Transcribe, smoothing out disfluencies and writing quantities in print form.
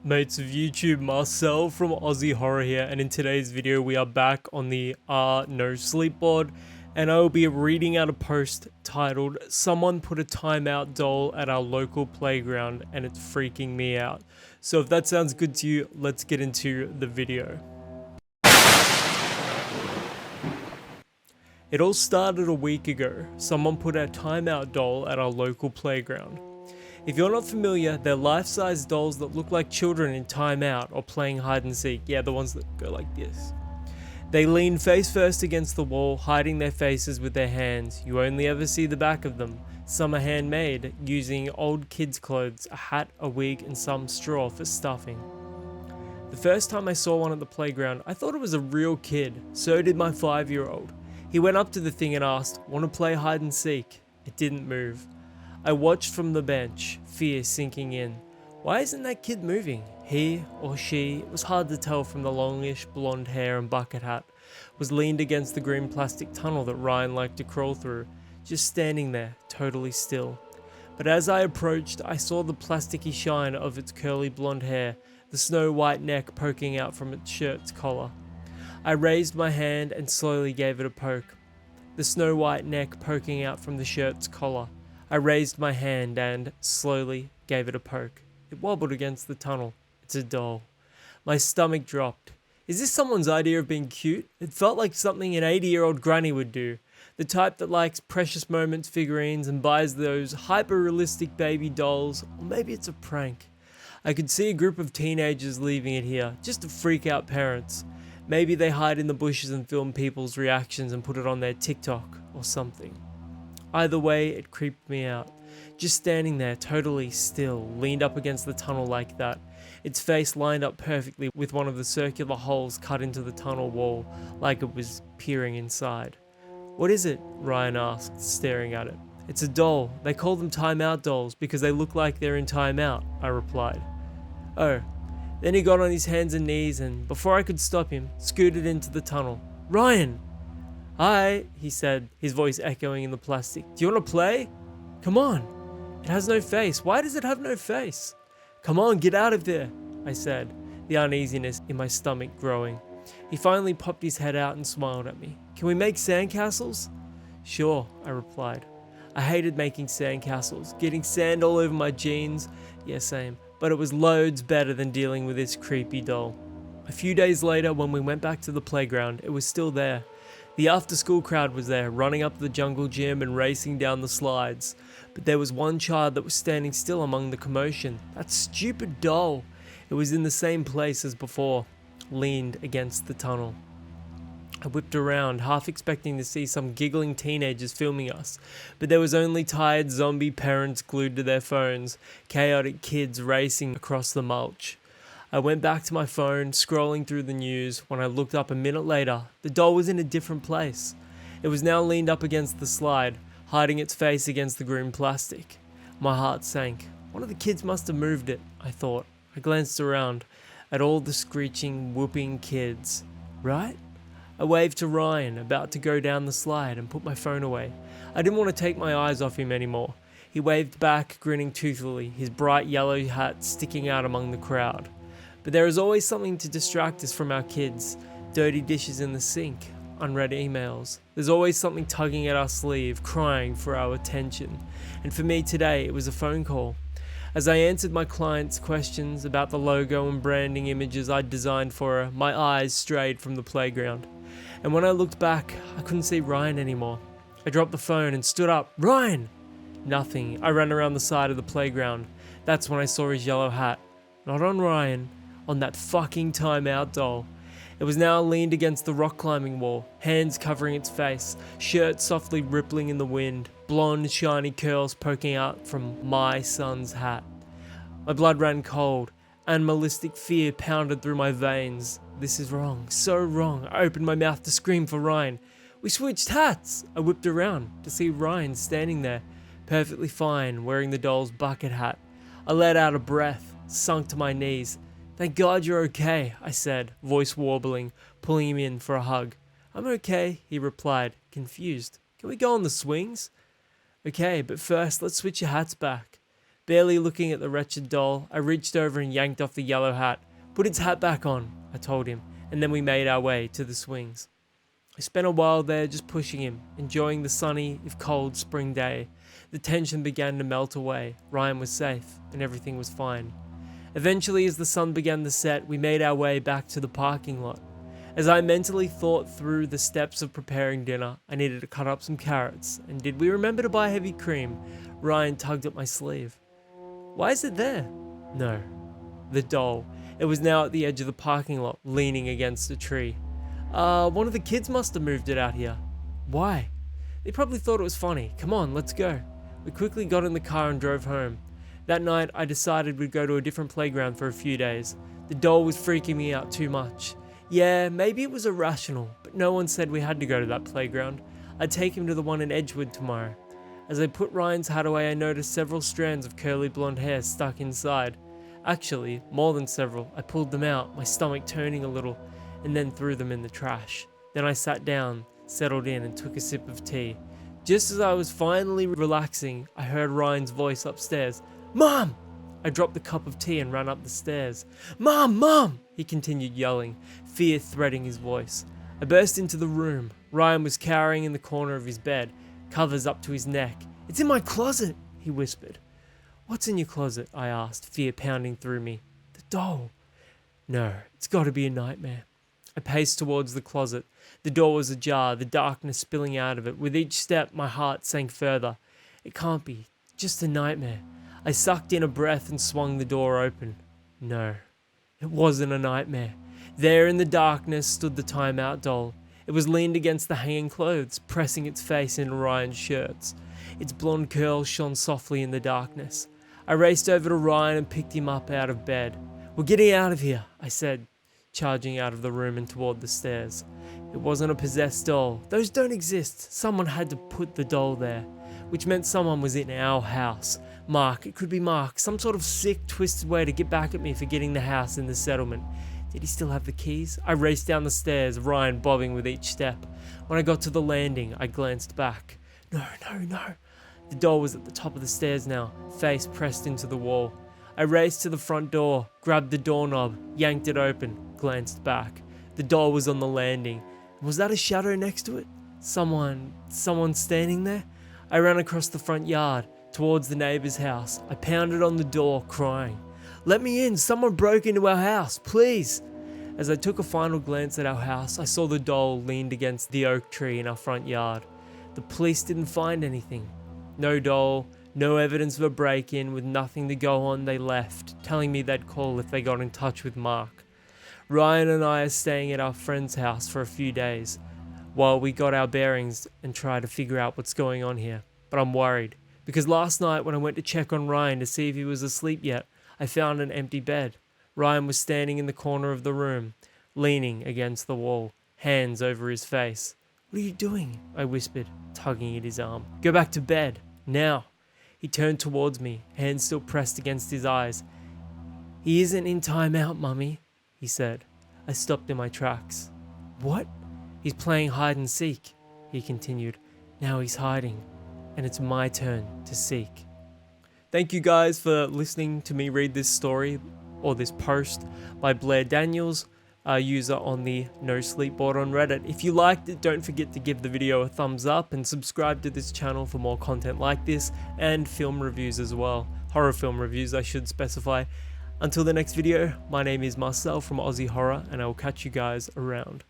Mates of YouTube, Marcel from Aussie Horror here, and in today's video we are back on the No Sleep board, and I will be reading out a post titled "Someone put a timeout doll at our local playground and it's freaking me out." So if that sounds good to you, let's get into the video. It all started a week ago. Someone put a timeout doll at our local playground. If you're not familiar, they're life-size dolls that look like children in timeout or playing hide and seek. Yeah, the ones that go like this. They lean face first against the wall, hiding their faces with their hands. You only ever see the back of them. Some are handmade, using old kids' clothes, a hat, a wig, and some straw for stuffing. The first time I saw one at the playground, I thought it was a real kid. So did my 5-year-old. He went up to the thing and asked, "Want to play hide and seek?" It didn't move. I watched from the bench, fear sinking in. Why isn't that kid moving? He or she, it was hard to tell from the longish blonde hair and bucket hat, was leaned against the green plastic tunnel that Ryan liked to crawl through, just standing there, totally still. But as I approached, I saw the plasticky shine of its curly blonde hair, the snow-white neck poking out from its shirt's collar. I raised my hand and slowly gave it a poke. The snow-white neck poking out from the shirt's collar. I raised my hand and, slowly, gave it a poke. It wobbled against the tunnel. It's a doll. My stomach dropped. Is this someone's idea of being cute? It felt like something an 80-year-old granny would do. The type that likes Precious Moments figurines and buys those hyper-realistic baby dolls. Or maybe it's a prank. I could see a group of teenagers leaving it here, just to freak out parents. Maybe they hide in the bushes and film people's reactions and put it on their TikTok or something. Either way, it creeped me out. Just standing there, totally still, leaned up against the tunnel like that. Its face lined up perfectly with one of the circular holes cut into the tunnel wall, like it was peering inside. "What is it?" Ryan asked, staring at it. "It's a doll. They call them timeout dolls because they look like they're in timeout," I replied. "Oh." Then he got on his hands and knees and, before I could stop him, scooted into the tunnel. "Ryan!" "Hi," he said, his voice echoing in the plastic. "Do you want to play?" "Come on." "It has no face. Why does it have no face?" "Come on, get out of there," I said, the uneasiness in my stomach growing. He finally popped his head out and smiled at me. "Can we make sandcastles?" "Sure," I replied. I hated making sandcastles, getting sand all over my jeans. Yeah, same. But it was loads better than dealing with this creepy doll. A few days later, when we went back to the playground, it was still there. The after-school crowd was there, running up the jungle gym and racing down the slides. But there was one child that was standing still among the commotion. That stupid doll! It was in the same place as before, leaned against the tunnel. I whipped around, half expecting to see some giggling teenagers filming us, but there was only tired zombie parents glued to their phones, chaotic kids racing across the mulch. I went back to my phone, scrolling through the news. When I looked up a minute later, the doll was in a different place. It was now leaned up against the slide, hiding its face against the green plastic. My heart sank. One of the kids must have moved it, I thought. I glanced around at all the screeching, whooping kids. Right? I waved to Ryan, about to go down the slide, and put my phone away. I didn't want to take my eyes off him anymore. He waved back, grinning toothily, his bright yellow hat sticking out among the crowd. But there is always something to distract us from our kids. Dirty dishes in the sink, unread emails. There's always something tugging at our sleeve, crying for our attention. And for me today, it was a phone call. As I answered my client's questions about the logo and branding images I'd designed for her, my eyes strayed from the playground. And when I looked back, I couldn't see Ryan anymore. I dropped the phone and stood up. "Ryan!" Nothing. I ran around the side of the playground. That's when I saw his yellow hat. Not on Ryan. On that fucking timeout doll. It was now leaned against the rock climbing wall, hands covering its face, shirt softly rippling in the wind, blonde shiny curls poking out from my son's hat. My blood ran cold. Animalistic fear pounded through my veins. This is wrong, so wrong. I opened my mouth to scream for Ryan. We switched hats! I whipped around to see Ryan standing there, perfectly fine, wearing the doll's bucket hat. I let out a breath, sunk to my knees. "Thank God you're okay," I said, voice warbling, pulling him in for a hug. "I'm okay," he replied, confused. "Can we go on the swings?" "Okay, but first let's switch your hats back." Barely looking at the wretched doll, I reached over and yanked off the yellow hat. "Put its hat back on," I told him, and then we made our way to the swings. I spent a while there just pushing him, enjoying the sunny, if cold, spring day. The tension began to melt away, Ryan was safe, and everything was fine. Eventually, as the sun began to set, we made our way back to the parking lot. As I mentally thought through the steps of preparing dinner, I needed to cut up some carrots, and did we remember to buy heavy cream? Ryan tugged at my sleeve. "Why is it there?" "No." The doll. It was now at the edge of the parking lot, leaning against a tree. One of the kids must have moved it out here." "Why?" "They probably thought it was funny. Come on, let's go." We quickly got in the car and drove home. That night, I decided we'd go to a different playground for a few days. The doll was freaking me out too much. Yeah, maybe it was irrational, but no one said we had to go to that playground. I'd take him to the one in Edgewood tomorrow. As I put Ryan's hat away, I noticed several strands of curly blonde hair stuck inside. Actually, more than several. I pulled them out, my stomach turning a little, and then threw them in the trash. Then I sat down, settled in, and took a sip of tea. Just as I was finally relaxing, I heard Ryan's voice upstairs. "Mom!" I dropped the cup of tea and ran up the stairs. "Mom! Mom!" he continued yelling, fear threading his voice. I burst into the room. Ryan was cowering in the corner of his bed, covers up to his neck. "It's in my closet," he whispered. "What's in your closet?" I asked, fear pounding through me. "The doll." "No, it's got to be a nightmare." I paced towards the closet. The door was ajar, the darkness spilling out of it. With each step, my heart sank further. It can't be. Just a nightmare. I sucked in a breath and swung the door open. No, it wasn't a nightmare. There in the darkness stood the timeout doll. It was leaned against the hanging clothes, pressing its face into Ryan's shirts. Its blonde curls shone softly in the darkness. I raced over to Ryan and picked him up out of bed. "We're getting out of here," I said, charging out of the room and toward the stairs. It wasn't a possessed doll. Those don't exist. Someone had to put the doll there, which meant someone was in our house. Mark, it could be Mark, some sort of sick, twisted way to get back at me for getting the house in the settlement. Did he still have the keys? I raced down the stairs, Ryan bobbing with each step. When I got to the landing, I glanced back. No. The doll was at the top of the stairs now, face pressed into the wall. I raced to the front door, grabbed the doorknob, yanked it open, glanced back. The doll was on the landing. Was that a shadow next to it? Someone standing there? I ran across the front yard, towards the neighbor's house. I pounded on the door, crying, "Let me in, someone broke into our house, please." As I took a final glance at our house, I saw the doll leaned against the oak tree in our front yard. The police didn't find anything. No doll, no evidence of a break-in. With nothing to go on, they left, telling me they'd call if they got in touch with Mark. Ryan and I are staying at our friend's house for a few days, while we got our bearings and try to figure out what's going on here. But I'm worried, because last night when I went to check on Ryan to see if he was asleep yet, I found an empty bed. Ryan was standing in the corner of the room, leaning against the wall, hands over his face. "What are you doing?" I whispered, tugging at his arm. "Go back to bed, now." He turned towards me, hands still pressed against his eyes. "He isn't in timeout, Mummy," he said. I stopped in my tracks. "What?" "He's playing hide and seek," he continued. "Now he's hiding, and it's my turn to seek." Thank you guys for listening to me read this story, or this post, by BlairDaniels, a user on the No Sleep board on Reddit. If you liked it, don't forget to give the video a thumbs up and subscribe to this channel for more content like this, and film reviews as well. Horror film reviews, I should specify. Until the next video, my name is Marcel from Aussie Horror, and I will catch you guys around.